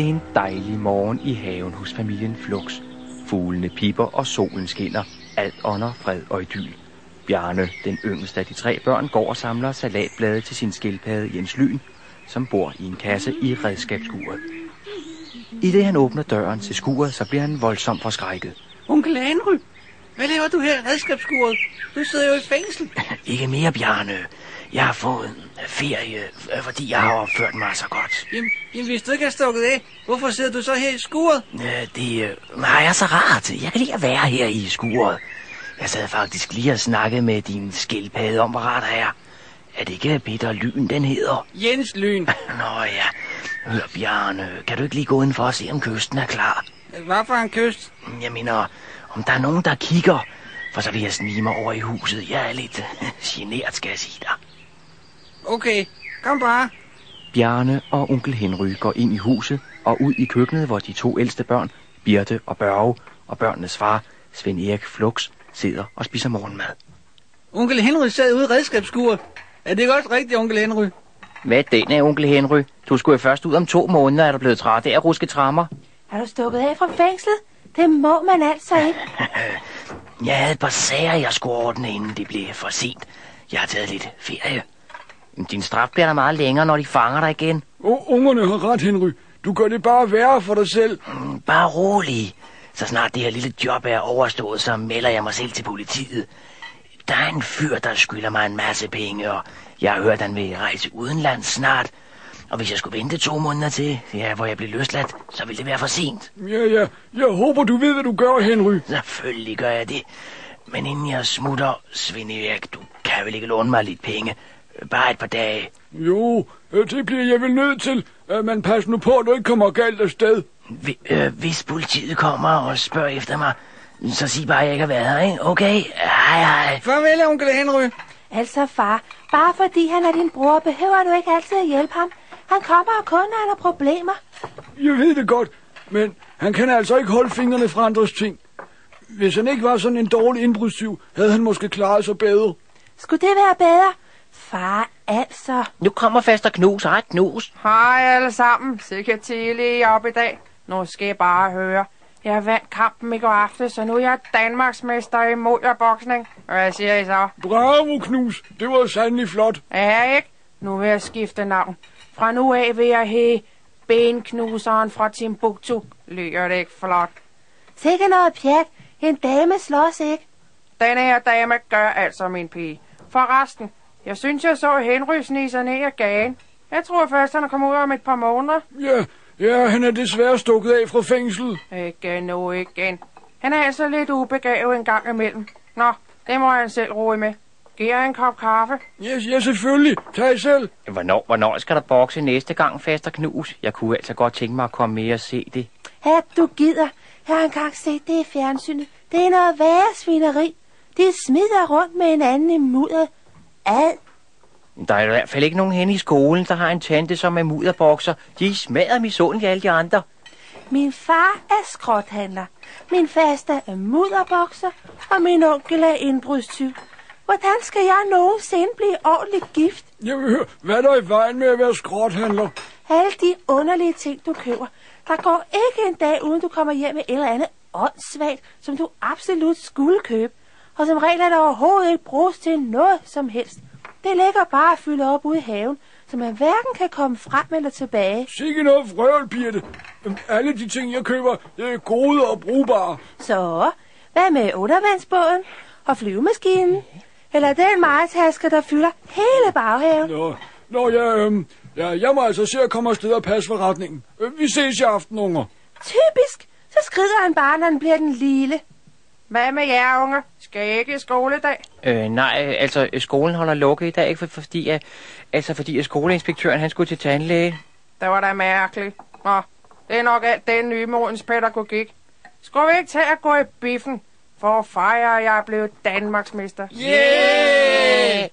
Det er en dejlig morgen i haven hos familien Flux. Fuglene pipper, og solen skinner. Alt under fred og idyl. Bjarne, den yngste af de 3 børn, går og samler salatblade til sin skildpadde Jens Lyn, som bor i en kasse i redskabsskuret. I det han åbner døren til skuret, så bliver han voldsomt forskrækket. Onkel Henry, hvad laver du her i redskabsskuret? Du sidder jo i fængsel. Ikke mere, Bjarne. Jeg har fået en ferie, fordi jeg har opført mig så godt. Jamen hvis du ikke har stukket af, hvorfor sidder du så her i skuret? Det er så rart. Jeg kan lide at være her i skuret. Jeg sad faktisk lige og snakkede med din skildpadde om, hvor rart er. Er det ikke Peter Lyn, den hedder? Jens Lyn. Nå ja. Hør, Bjarne, kan du ikke lige gå ind for at se, om kysten er klar? Hvad for en kyst? Jeg mener, om der er nogen, der kigger. For så vil jeg snige mig over i huset. Jeg er lidt genert, skal jeg sige dig. Okay, kom bare. Bjarne og onkel Henry går ind i huset og ud i køkkenet, hvor de 2 ældste børn, Birte og Børge, og børnenes far, Svend Erik Flux, sidder og spiser morgenmad. Onkel Henry sad ude i redskabsskuret. Er det godt rigtigt, onkel Henry? Hvad den er, onkel Henry? Du skulle jo først ud om 2 måneder, er du blevet træt af at ruske trammer. Er du stukket af fra fængslet? Det må man altså ikke. Jeg havde et par sager, jeg skulle ordne, inden det blev for sent. Jeg har taget lidt ferie. Din straf bliver der meget længere, når de fanger dig igen. Ungerne har ret, Henry. Du gør det bare værre for dig selv. Bare rolig. Så snart det her lille job er overstået, så melder jeg mig selv til politiet. Der er en fyr, der skylder mig en masse penge, og jeg har hørt, at han vil rejse udenlands snart. Og hvis jeg skulle vente 2 måneder til, hvor jeg bliver løsladt, så ville det være for sent. Ja. Jeg håber, du ved, hvad du gør, Henry. Selvfølgelig gør jeg det. Men inden jeg smutter, Svend Erik, du kan vel ikke låne mig lidt penge? Bare et par dage. Jo, det bliver jeg vel nødt til. Men pas nu på, at du ikke kommer galt afsted. Hvis politiet kommer og spørger efter mig, så sig bare, at jeg ikke har været her, ikke? Okay? Hej. Farvel, onkel Henry. Altså far, bare fordi han er din bror, behøver du ikke altid at hjælpe ham. Han kommer kun, når han har problemer. Jeg ved det godt, men han kan altså ikke holde fingrene fra andres ting. Hvis han ikke var sådan en dårlig indbrudstyv, havde han måske klaret sig bedre. Skulle det være bedre? Far, altså. Nu kommer faster Knus. Hej, Knus. Hej alle sammen. Sikkert tidligt op i dag. Nu skal jeg bare høre. Jeg vandt kampen i går aftes, så nu er jeg Danmarksmester i mullerboksning. Hvad siger I så? Bravo, Knus. Det var sandelig flot. Ja, ikke? Nu vil jeg skifte navn. Fra nu af vil jeg hedde Benknuseren fra Timbuktu. Lyder det ikke flot? Sikke noget pjat. En dame slås ikke. Den her dame gør altså, min pige. Forresten, jeg synes, jeg så Henry snige sig ned af gagen. Jeg tror først, han er kommet ud om et par måneder. Ja, han er desværre stukket af fra fængslet. Ikke nu igen. Han er altså lidt ubegavet en gang imellem. Nå, det må han selv roe med. Giver jeg en kop kaffe? Ja, selvfølgelig. Tag selv. Hvornår skal der bokse næste gang, faster Knus? Jeg kunne altså godt tænke mig at komme med og se det. Ja, du gider. Jeg har engang set det i fjernsynet. Det er noget værre svineri. De smider rundt med hinanden i mudder. Der er i hvert fald ikke nogen hen i skolen, der har en tante, som er mudderbokser. De smadrer misundeligt alle de andre. Min far er skrothandler. Min faster er mudderbokser. Og min onkel er indbrudstyv. Hvordan skal jeg nogensinde blive ordentligt gift? Jeg vil høre, hvad er der i vejen med at være skrothandler? Alle de underlige ting, du køber. Der går ikke en dag, uden du kommer hjem med et eller andet åndssvagt, som du absolut skulle købe. Og som regel er der overhovedet ikke bruges til noget som helst. Det ligger bare at fylde op ude i haven, så man hverken kan komme frem eller tilbage. Sikke noget frøvl, Birte. Alle de ting, jeg køber, er gode og brugbare. Så, hvad med undervandsbåden og flyvemaskinen? Eller den majtaske, der fylder hele baghaven? Jeg må altså se at komme afsted og passe forretningen. Vi ses i aften, unger. Typisk. Så skrider han bare, når han bliver den lille. Hvad med jer, unge? Skal I ikke i skole i dag? Nej, altså skolen holder lukket i dag, ikke fordi at skoleinspektøren han skulle til tandlæge. Det var da mærkeligt. Nå, det er nok alt den nye modens pædagogik. Skulle vi ikke tage at gå i biffen for at fejre, at jeg er blevet Danmarksmester? Yeah!